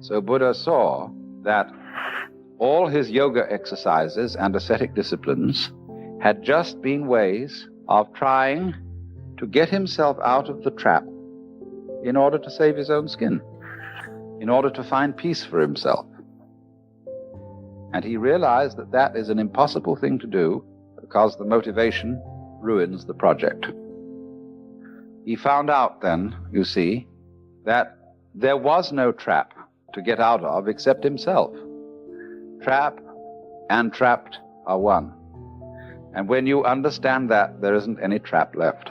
So Buddha saw that all his yoga exercises and ascetic disciplines had just been ways of trying to get himself out of the trap in order to save his own skin, in order to find peace for himself. And he realized that that is an impossible thing to do because the motivation ruins the project. He found out then, you see, that there was no trap to get out of except himself. Trap and trapped are one. And when you understand that, there isn't any trap left.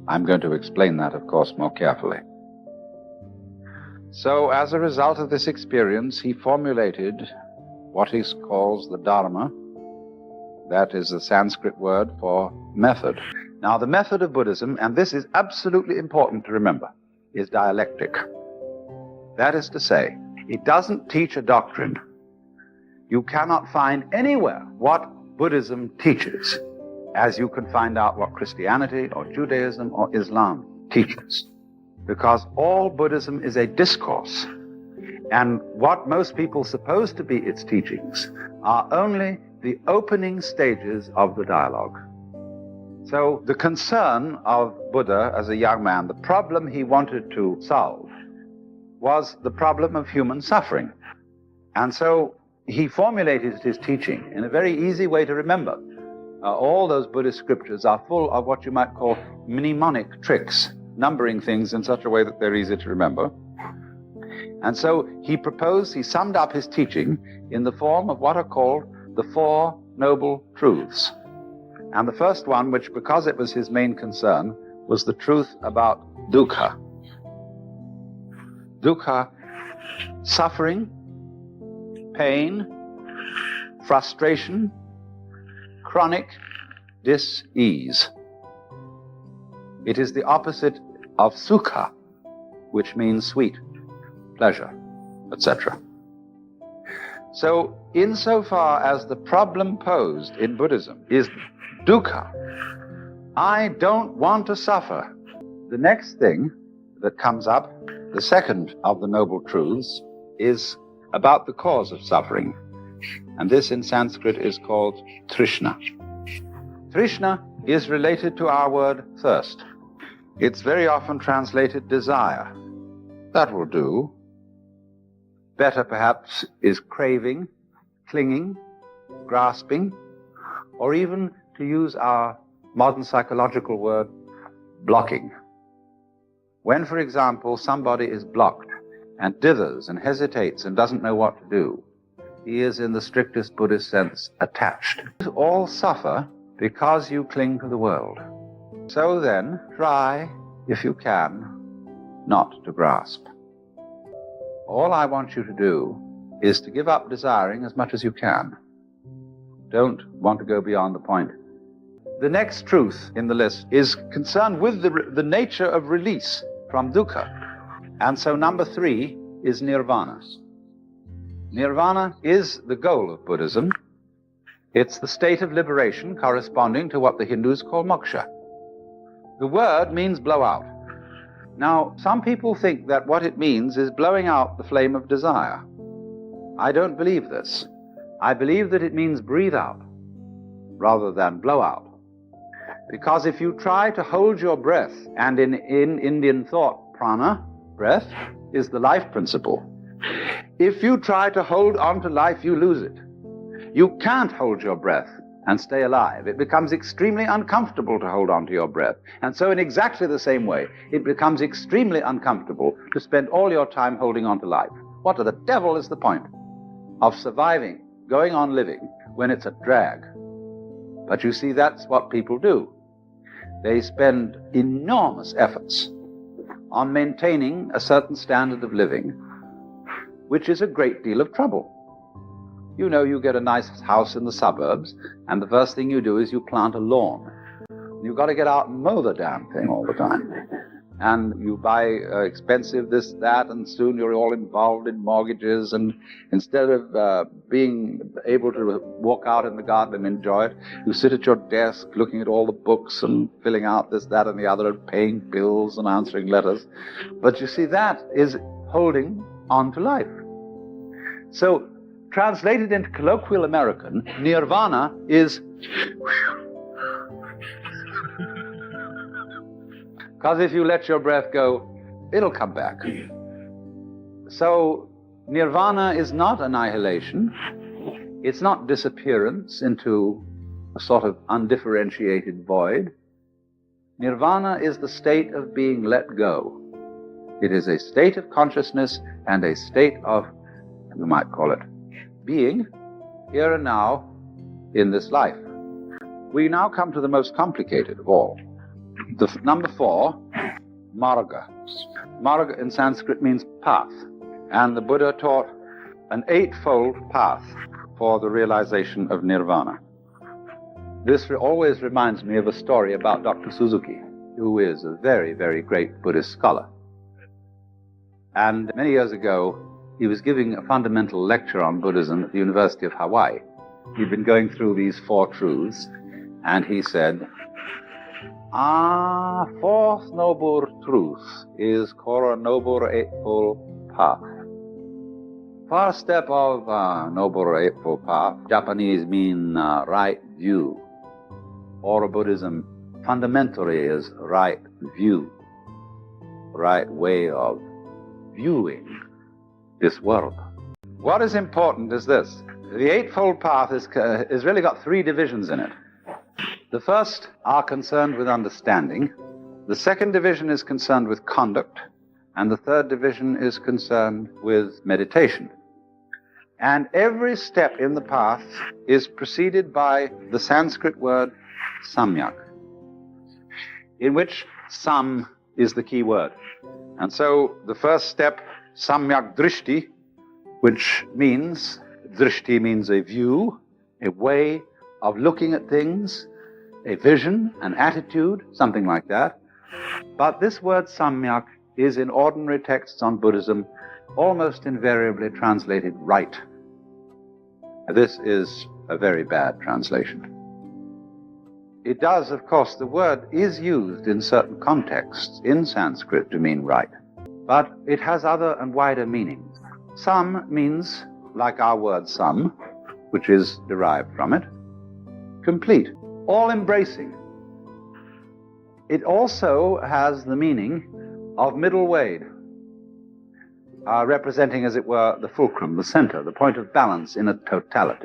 I'm going to explain that, of course, more carefully. So, as a result of this experience, he formulated what he calls the Dharma. That is the Sanskrit word for method. Now, the method of Buddhism, and this is absolutely important to remember, is dialectic. That is to say, it doesn't teach a doctrine. You cannot find anywhere what Buddhism teaches, as you can find out what Christianity or Judaism or Islam teaches. Because all Buddhism is a discourse, and what most people suppose to be its teachings are only the opening stages of the dialogue. So the concern of Buddha as a young man, the problem he wanted to solve, was the problem of human suffering. And so he formulated his teaching in a very easy way to remember. All those Buddhist scriptures are full of what you might call mnemonic tricks, numbering things in such a way that they're easy to remember. And so he summed up his teaching in the form of what are called the Four Noble Truths. And the first one, which because it was his main concern, was the truth about dukkha. Dukkha, suffering, pain, frustration, chronic dis-ease. It is the opposite of sukha, which means sweet, pleasure, etc. So, insofar as the problem posed in Buddhism is dukkha, I don't want to suffer. The next thing that comes up, the second of the Noble Truths, is about the cause of suffering. And this in Sanskrit is called trishna. Trishna is related to our word thirst. It's very often translated desire. That will do. Better perhaps is craving, clinging, grasping, or even, to use our modern psychological word, blocking. When, for example, somebody is blocked and dithers and hesitates and doesn't know what to do, he is, in the strictest Buddhist sense, attached. All suffer because you cling to the world. So then, try, if you can, not to grasp. All I want you to do is to give up desiring as much as you can. Don't want to go beyond the point. The next truth in the list is concerned with the nature of release from dukkha. And so number 3 is nirvana. Nirvana is the goal of Buddhism. It's the state of liberation corresponding to what the Hindus call moksha. The word means blow out. Now, some people think that what it means is blowing out the flame of desire. I don't believe this. I believe that it means breathe out rather than blow out. Because if you try to hold your breath, and in Indian thought, prana, breath, is the life principle. If you try to hold on to life, you lose it. You can't hold your breath and stay alive. It becomes extremely uncomfortable to hold on to your breath. And so in exactly the same way, it becomes extremely uncomfortable to spend all your time holding on to life. What the devil is the point of surviving, going on living, when it's a drag? But you see, that's what people do. They spend enormous efforts on maintaining a certain standard of living, which is a great deal of trouble. You know, you get a nice house in the suburbs, and the first thing you do is you plant a lawn. You've got to get out and mow the damn thing all the time. And you buy expensive this, that, and soon you're all involved in mortgages, and instead of being able to walk out in the garden and enjoy it, you sit at your desk looking at all the books and filling out this, that, and the other, and paying bills and answering letters. But you see, that is holding on to life. So, translated into colloquial American, nirvana is because if you let your breath go, it'll come back. So, nirvana is not annihilation. It's not disappearance into a sort of undifferentiated void. Nirvana is the state of being let go. It is a state of consciousness and a state of, we might call it, being here and now in this life. We now come to the most complicated of all. The number 4, marga. Marga in Sanskrit means path, and the Buddha taught an 8-fold path for the realization of nirvana. This always reminds me of a story about Dr. Suzuki, who is a very, very great Buddhist scholar. And many years ago, he was giving a fundamental lecture on Buddhism at the University of Hawaii. He'd been going through these 4 truths, and he said, fourth noble truth is called Noble Eightfold Path. First step of Noble Eightfold Path, Japanese mean right view. Or Buddhism fundamentally is right view, right way of viewing this world. What is important is this. The Eightfold Path is really got 3 divisions in it. The first are concerned with understanding, the second division is concerned with conduct, and the third division is concerned with meditation. And every step in the path is preceded by the Sanskrit word samyak, in which sam is the key word. And so the first step, samyak drishti, which means, drishti means a view, a way of looking at things, a vision, an attitude, something like that. But this word samyak is in ordinary texts on Buddhism almost invariably translated right. This is a very bad translation. It does, of course, the word is used in certain contexts in Sanskrit to mean right, but it has other and wider meanings. Sam means, like our word sum, which is derived from it, complete, all-embracing. It also has the meaning of middle way, representing, as it were, the fulcrum, the center, the point of balance in a totality.